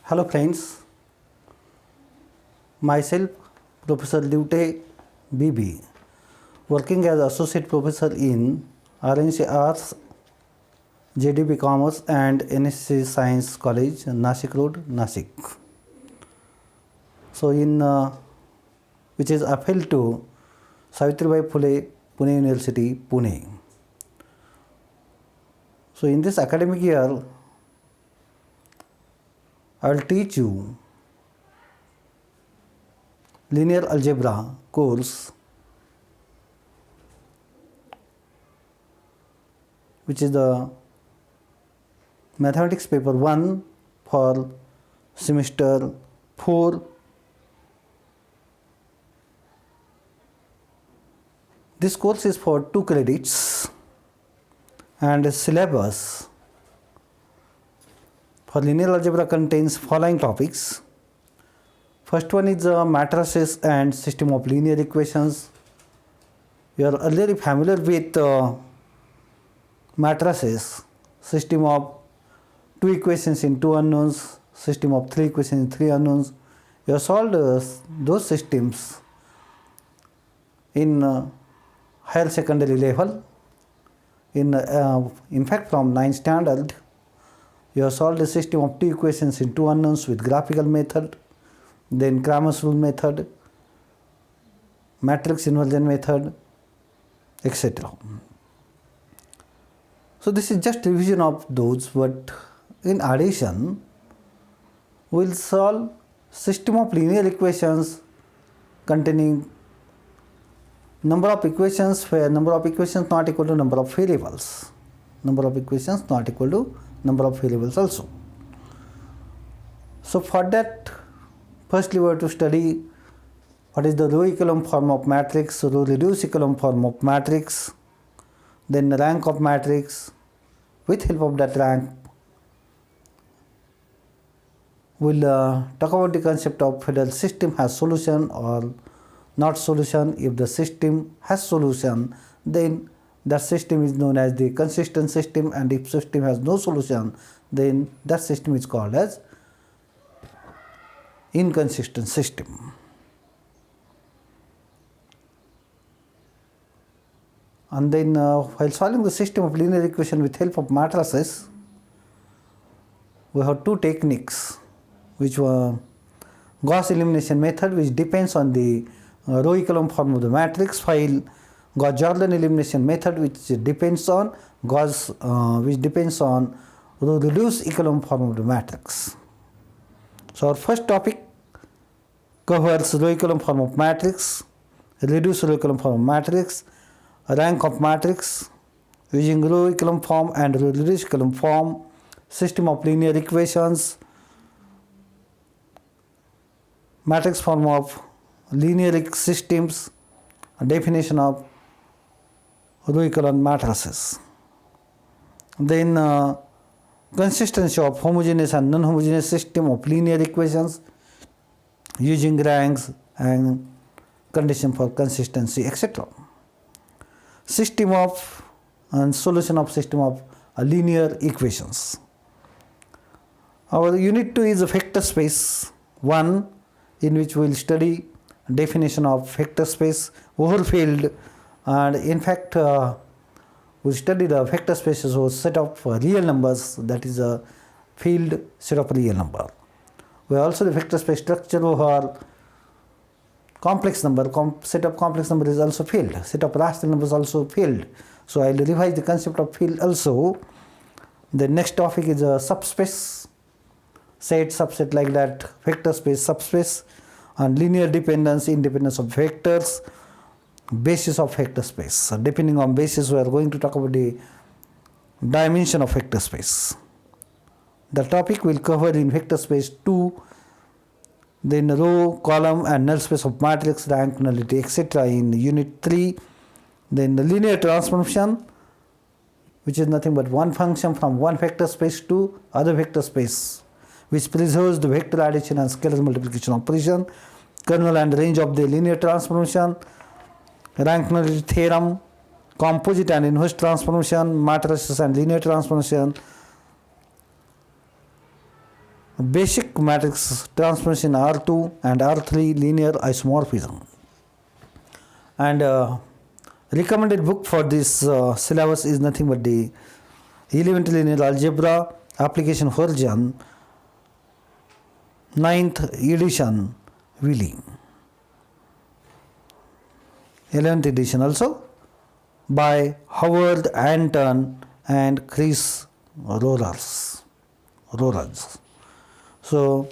Hello friends, myself Professor Lute BB, working as Associate Professor in RNC Arts, JDB Commerce and NSC Science College, Nashik Road, Nashik. So which is affiliate to Savitribai Phule Pune University, Pune. So in this academic year, I will teach you linear algebra course, which is the mathematics paper 1 for semester 4. This course is for 2 credits and syllabus for linear algebra contains following topics. First one is matrices and system of linear equations. You are already familiar with matrices, system of 2 equations in 2 unknowns, system of 3 equations in 3 unknowns. You have solved those systems in higher secondary level. In fact, from 9th standard, you have solved a system of 2 equations in 2 unknowns with graphical method, then Cramer's rule method, matrix inversion method, etc. So this is just revision of those, but in addition, we will solve system of linear equations containing number of equations where number of equations not equal to number of variables. Number of equations not equal to number of variables also. So for that, firstly we have to study what is the row echelon form of matrix, row reduced echelon form of matrix, then the rank of matrix. With help of that rank, we will talk about the concept of whether system has solution or not solution. If the system has solution, then that system is known as the consistent system, and if system has no solution, then that system is called as inconsistent system. And then while solving the system of linear equation with help of matrices, we have 2 techniques, which were Gauss elimination method, which depends on the row echelon form of the matrix, while Gauss-Jordan elimination method, which depends on row reduced echelon form of the matrix. So our first topic covers row echelon form of matrix, reduced row echelon form of matrix, rank of matrix using row echelon form and row reduced echelon form, system of linear equations, matrix form of linear systems, definition of row echelon matrices. Then consistency of homogeneous and non-homogeneous system of linear equations using ranks and condition for consistency, etc. System of and solution of system of linear equations. Our unit 2 is a vector space 1, in which we will study definition of vector space over field, and in fact we study the vector spaces or set of real numbers, that is a field set of real number. We also the vector space structure over complex number, set of complex number is also field, set of rational numbers also field. So I will revise the concept of field also. The next topic is a subspace, set, subset, like that, vector space, subspace, and linear dependence, independence of vectors, basis of vector space. So depending on basis, we are going to talk about the dimension of vector space. The topic will cover in vector space 2, then row, column and null space of matrix, rank, nullity, etc. in unit 3. Then the linear transformation, which is nothing but one function from one vector space to other vector space, which preserves the vector addition and scalar multiplication operation, kernel and range of the linear transformation, rank nullity theorem, composite and inverse transformation, matrices and linear transformation, basic matrix transformation R2 and R3 linear isomorphism. And recommended book for this syllabus is nothing but the Elementary Linear Algebra Application Version 9th edition Willy. 11th edition also by Howard Anton and Chris Rollers. So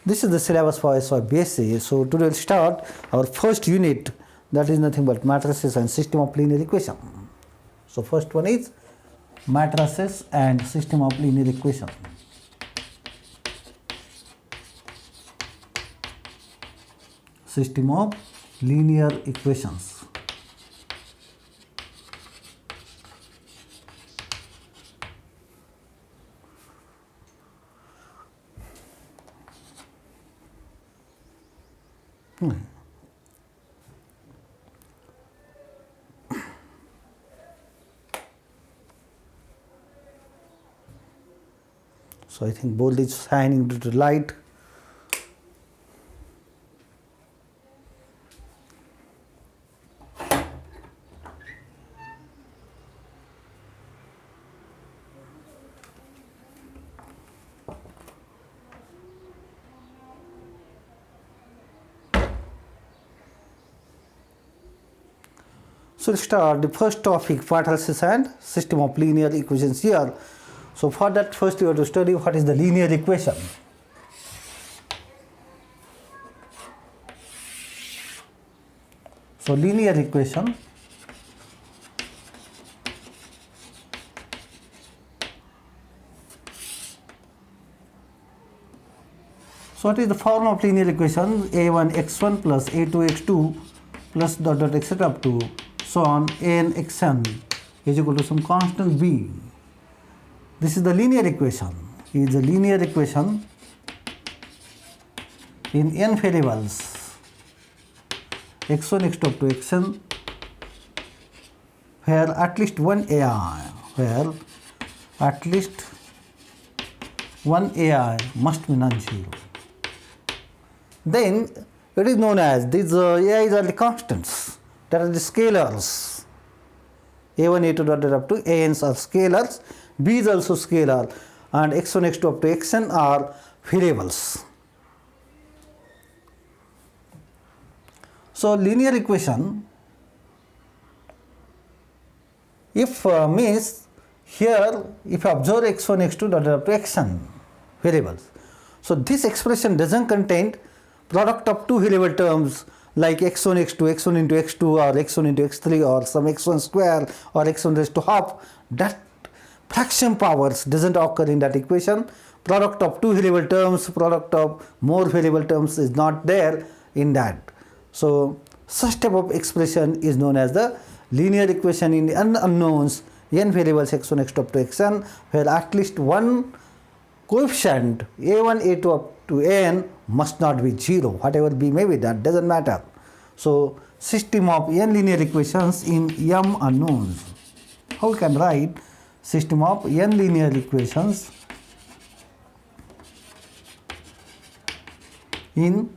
this is the syllabus for BSc. So today we'll start our first unit, that is nothing but matrices and system of linear equation. So first one is matrices and system of linear equation. System of linear equations. So I think bold is shining due to light. So let's start the first topic, matrices and system of linear equations here. So for that, first you have to study what is the linear equation. So linear equation so what is the form of linear equation? A1 x1 plus A2 x2 plus dot dot etc. up to so on n xn is equal to some constant b. This is the linear equation. It is a linear equation in n variables x1 x2 up to xn, where at least one ai must be non-zero. Then it is known as these ai's are the constants, that are the scalars. A1, A2 dot dot up to an's are scalars, b is also scalar, and x1, x2 up to xn are variables. So linear equation, if means here if you observe x1, x2 dot dot up to xn variables, so this expression doesn't contain product of two variable terms like x1, x2, x1 into x2 or x1 into x3 or some x1 square or x1 raised to half. That fraction powers doesn't occur in that equation. Product of two variable terms, product of more variable terms is not there in that. So such type of expression is known as the linear equation in n unknowns, n variables x1, x2 up to xn, where at least one coefficient a1, a2 up to n must not be 0, whatever b may be, that doesn't matter. So system of n linear equations in m unknowns. How we can write system of n linear equations in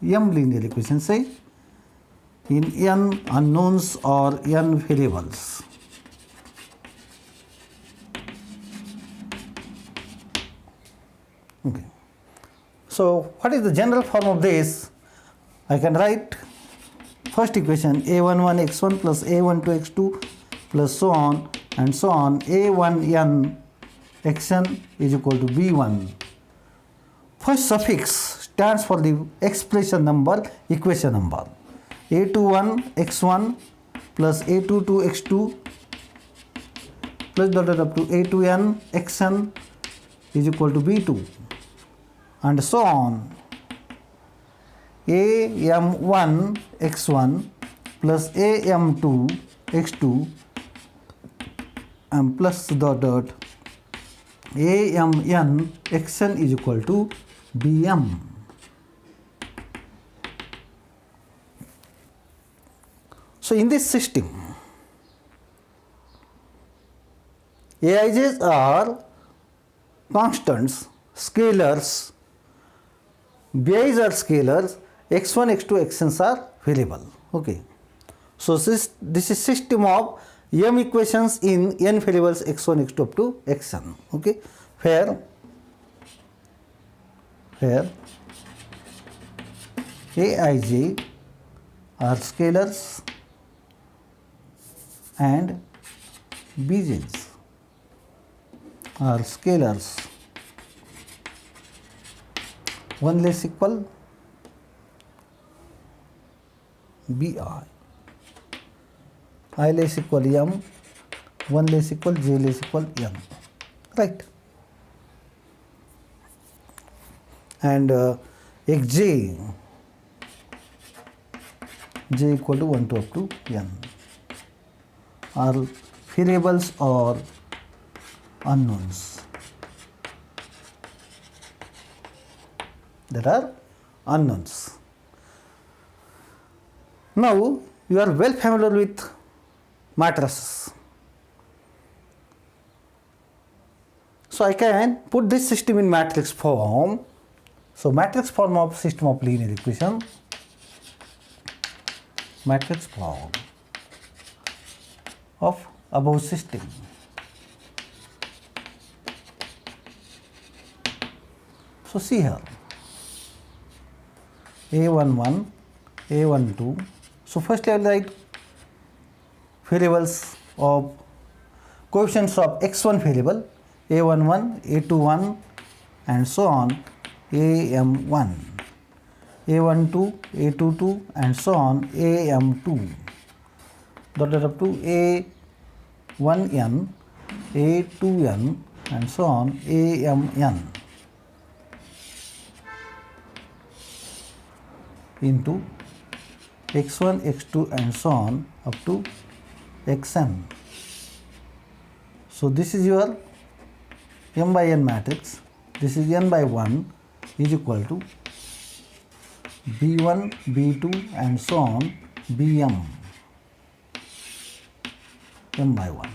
m linear equations, say in n unknowns or n variables. Okay. So what is the general form of this? I can write first equation a11 x1 plus a12 x2 plus so on and so on, a1n xn is equal to b1. First suffix stands for the expression number, equation number. a21 x1 plus a22 x2 plus dot dot up to a2n xn is equal to b2 and so on. am1 x1 plus am2 x2 and plus dot dot amn xn is equal to bm. So in this system, aij's are constants, scalars, bi's are scalars, x1, x2, xn's are variable. Okay. So this is system of m equations in n variables x1, x2 up to xn. Okay. Where aij are scalars and bj's are scalars. One less equal bi, I less equal m, one less equal j less equal m, right? And xj, j equal to 1 to up to n are variables or unknowns. There are unknowns. Now you are well familiar with matrices. So I can put this system in matrix form. So matrix form of system of linear equation, matrix form of above system. So see here, a11, a12. So first I will write variables of coefficients of x1 variable, a11, a21 and so on, am1, a12, a22 and so on, am2, dotted up to a1n, a2n and so on, amn into x1, x2 and so on up to xn. So this is your m by n matrix. This is n by 1 is equal to b1, b2 and so on, bm, m by 1,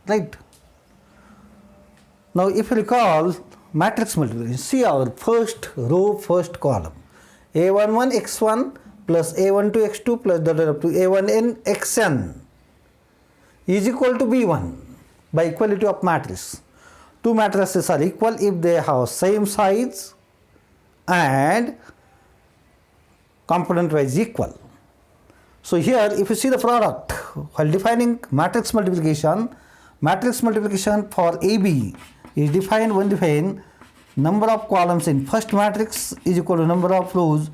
right? Now if you recall matrix multiplication, see our first row, first column, a11 x1 plus a12 x2 plus dotted up to a1n xn is equal to b1 by equality of matrix. Two matrices are equal if they have same size and component wise equal. So here if you see the product while defining matrix multiplication for AB is defined when defined number of columns in first matrix is equal to number of rows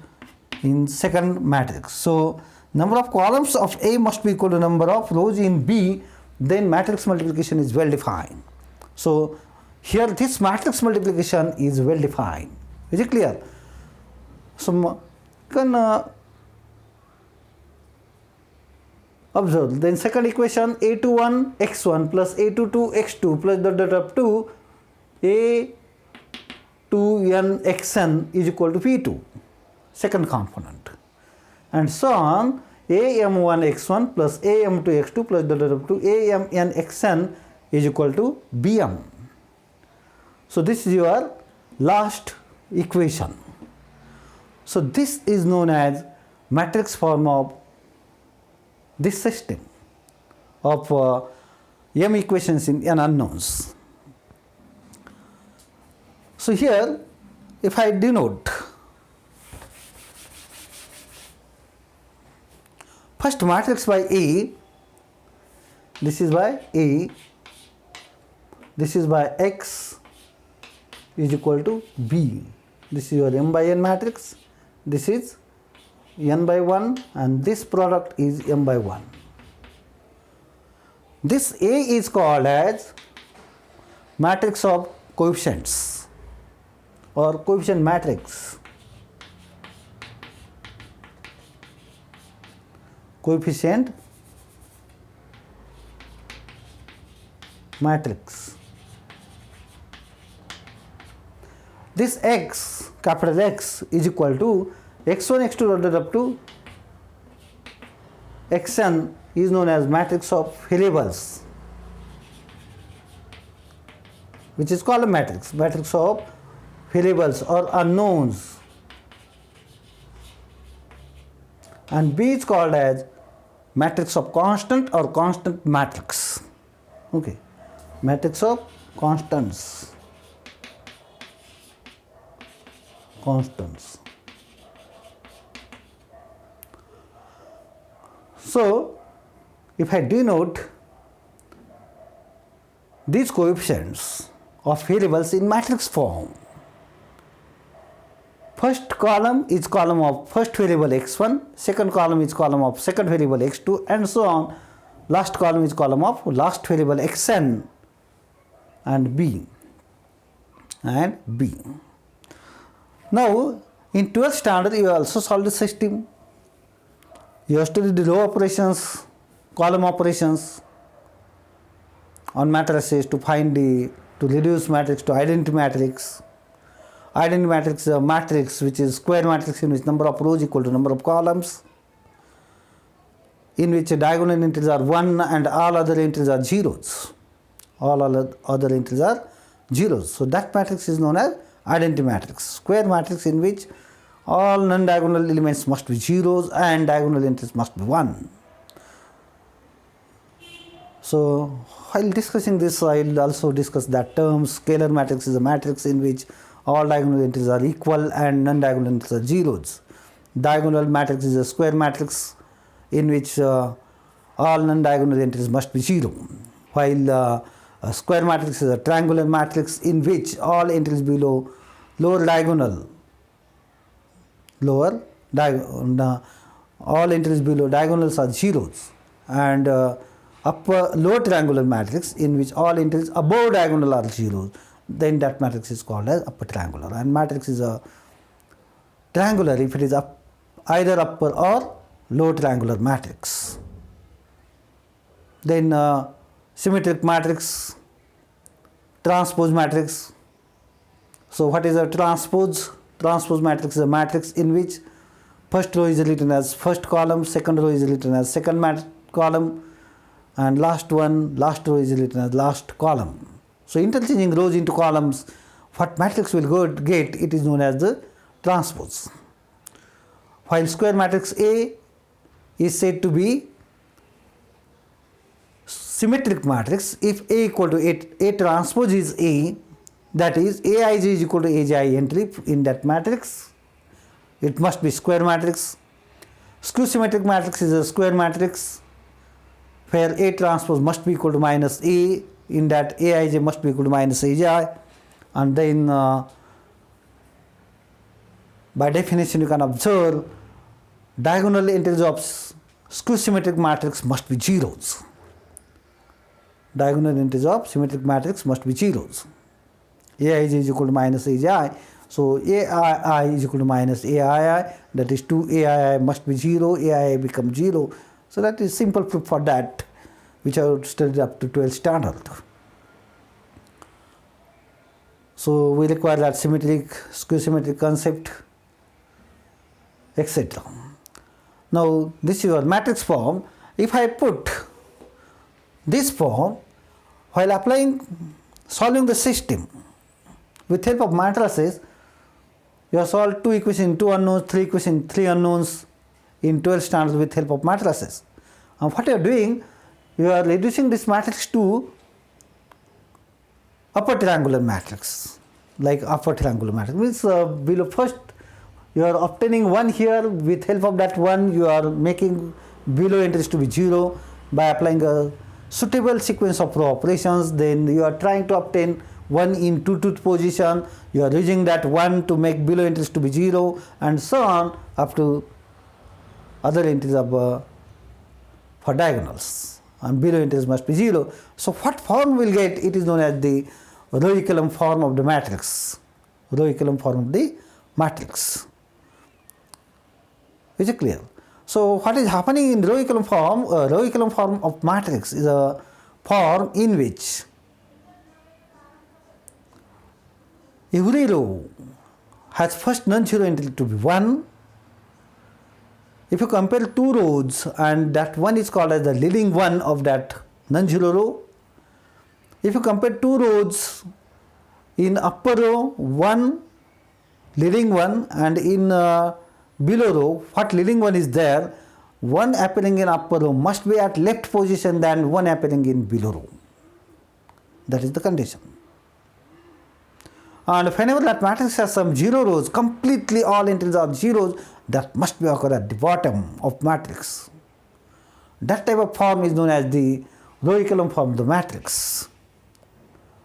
in second matrix. So number of columns of A must be equal to number of rows in B, then matrix multiplication is well defined. So here this matrix multiplication is well defined. Is it clear? So you can observe then second equation, a21 x1 plus a22 x2 plus dot up to a2n xn is equal to p2, second component, and so on, am1 x1 plus am2 x2 plus dot up to amn xn is equal to bm. So this is your last equation. So this is known as matrix form of this system of m equations in n unknowns. So here if I denote first matrix by A, this is by A, this is by X is equal to B. This is your m by n matrix, this is n by 1 and this product is m by 1. This A is called as matrix of coefficients or coefficient matrix. Coefficient matrix. This X, capital X is equal to x1, x2 dotted up to xn is known as matrix of variables, which is called a matrix of variables or unknowns, and B is called as matrix of constant or constant matrix. Okay, matrix of constants. So, if I denote these coefficients of variables in matrix form, first column is column of first variable x1, second column is column of second variable x2, and so on. Last column is column of last variable xn and b. Now, in 12th standard, you also solve the system. You have studied the row operations, column operations on matrices to reduce matrix to identity matrix. Identity matrix is a matrix which is square matrix in which number of rows equal to number of columns, in which diagonal entries are 1 and all other entries are zeros. All other entries are zeros. So that matrix is known as identity matrix. Square matrix in which all non-diagonal elements must be zeros and diagonal entries must be 1. So while discussing this, I will also discuss that term. Scalar matrix is a matrix in which all diagonal entries are equal and non-diagonal entries are zeros. Diagonal matrix is a square matrix in which all non-diagonal entries must be 0. While a square matrix is a triangular matrix in which all entries below all entries below diagonals are zeros, and lower triangular matrix in which all entries above diagonal are zeros. Then that matrix is called as upper triangular. And matrix is a triangular if it is either upper or lower triangular matrix. Then symmetric matrix, transpose matrix. So what is a transpose? Transpose matrix is a matrix in which first row is written as first column, second row is written as second column, and last row is written as last column. So interchanging rows into columns, what matrix will get, it is known as the transpose. While square matrix A is said to be symmetric matrix if A equal to A transpose is A, that is Aij is equal to Aj entry in that matrix, it must be square matrix. Skew symmetric matrix is a square matrix where A transpose must be equal to minus A, in that Aij must be equal to minus Aj, and then by definition you can observe diagonal entries of skew symmetric matrix must be zeros. Diagonal entries of symmetric matrix must be zeros. Aij is equal to minus Aj, so Ai is equal to minus Aii, that is 2 Aii must be 0, Aii becomes 0. So that is simple proof for that, which I would studied up to 12th standard. So we require that symmetric, skew symmetric concept, etc. Now this is your matrix form. If I put this form while solving the system with help of matrices, you have solved 2 equations, 2 unknowns, 3 equations, 3 unknowns in 12 standards with help of matrices. And what you are doing, you are reducing this matrix to upper triangular matrix, like upper triangular matrix means below first you are obtaining 1 here, with help of that 1 you are making below entries to be 0 by applying a suitable sequence of row operations. Then you are trying to obtain 1 in 2-2 position, you are using that 1 to make below entries to be 0, and so on up to other entries of for diagonals, and below entries must be 0. So what form we will get? It is known as the row echelon form of the matrix. Row echelon form of the matrix. Is it clear? So what is happening in row echelon form? Row echelon form of matrix is a form in which every row has first non-zero entry to be 1. If you compare 2 rows and that one is called as the leading one of that non-zero row. If you compare 2 rows in upper row, one leading one, and in below row, what leading one is there, one appearing in upper row must be at left position than one appearing in below row. That is the condition. And whenever that matrix has some 0 rows, completely all entries are zeros, that must be occur at the bottom of matrix. That type of form is known as the row echelon form of the matrix.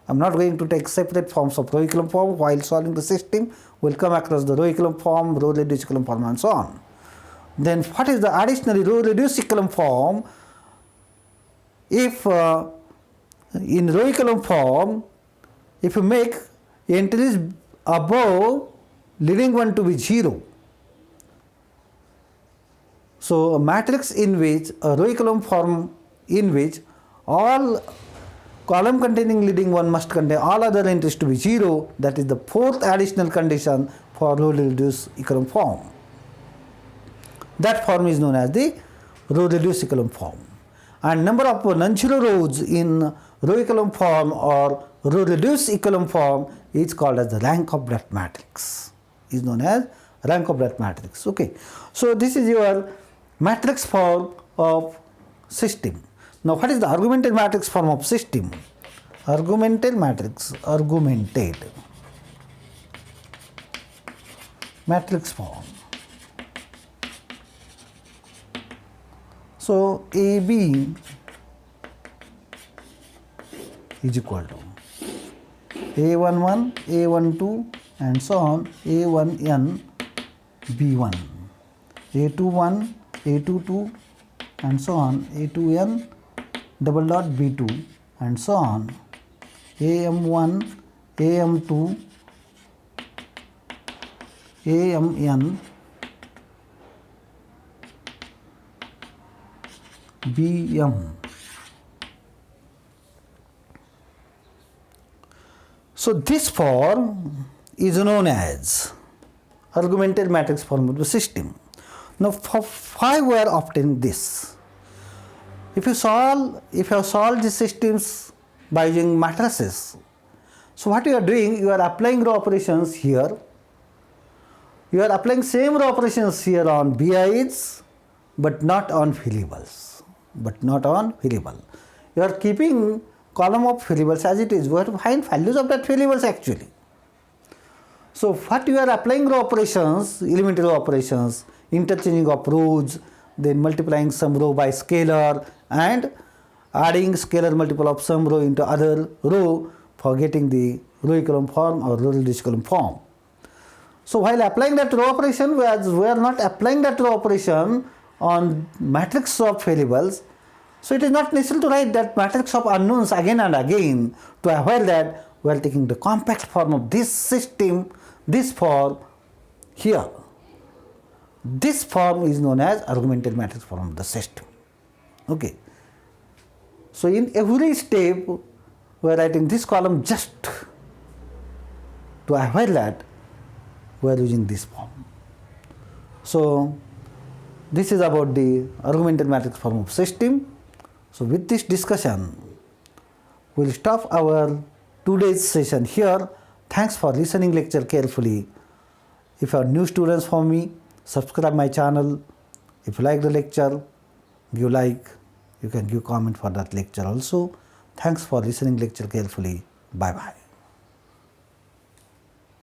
I am not going to take separate forms of row echelon form while solving the system. We will come across the row echelon form, row reduced echelon form, and so on. Then what is the additionally row reduced echelon form? If in row echelon form, if you make entries above leading one to be 0, so a matrix in which a row echelon form in which all column containing leading one must contain all other entries to be 0, that is the fourth additional condition for row reduced echelon form. That form is known as the row reduced echelon form. And number of non-zero rows in row echelon form or row reduced echelon form is called as the rank of that matrix. Is known as rank of that matrix. Okay. So this is your matrix form of system. Now what is the augmented matrix form of system? Augmented matrix, augmented matrix form. So AB is equal to A11, A12 and so on, A1n, B1, A21, A22 and so on, A2n double dot B2 and so on, AM1, AM2, AMN, BM. So this form is known as augmented matrix form of the system. Now why we are obtaining this? If you have solved the systems by using matrices, so what you are doing, you are applying row operations here. You are applying same row operations here on BIs, but not on variables. You are keeping column of variables as it is. We have to find values of that variables actually. So what you are applying row operations, elementary row operations, interchanging of rows, then multiplying some row by scalar and adding scalar multiple of some row into other row for getting the row echelon form or row reduced echelon form. So while applying that row operation, we are not applying that row operation on matrix of variables. So it is not necessary to write that matrix of unknowns again and again. To avoid that, we are taking the compact form of this system, this form here. This form is known as augmented matrix form of the system. Okay. So in every step, we are writing this column just to avoid that, we are using this form. So this is about the augmented matrix form of system. So with this discussion, we will stop our today's session here. Thanks for listening lecture carefully. If you are new students for me, subscribe my channel. If you like the lecture, give like. You can give comment for that lecture also. Thanks for listening lecture carefully. Bye bye.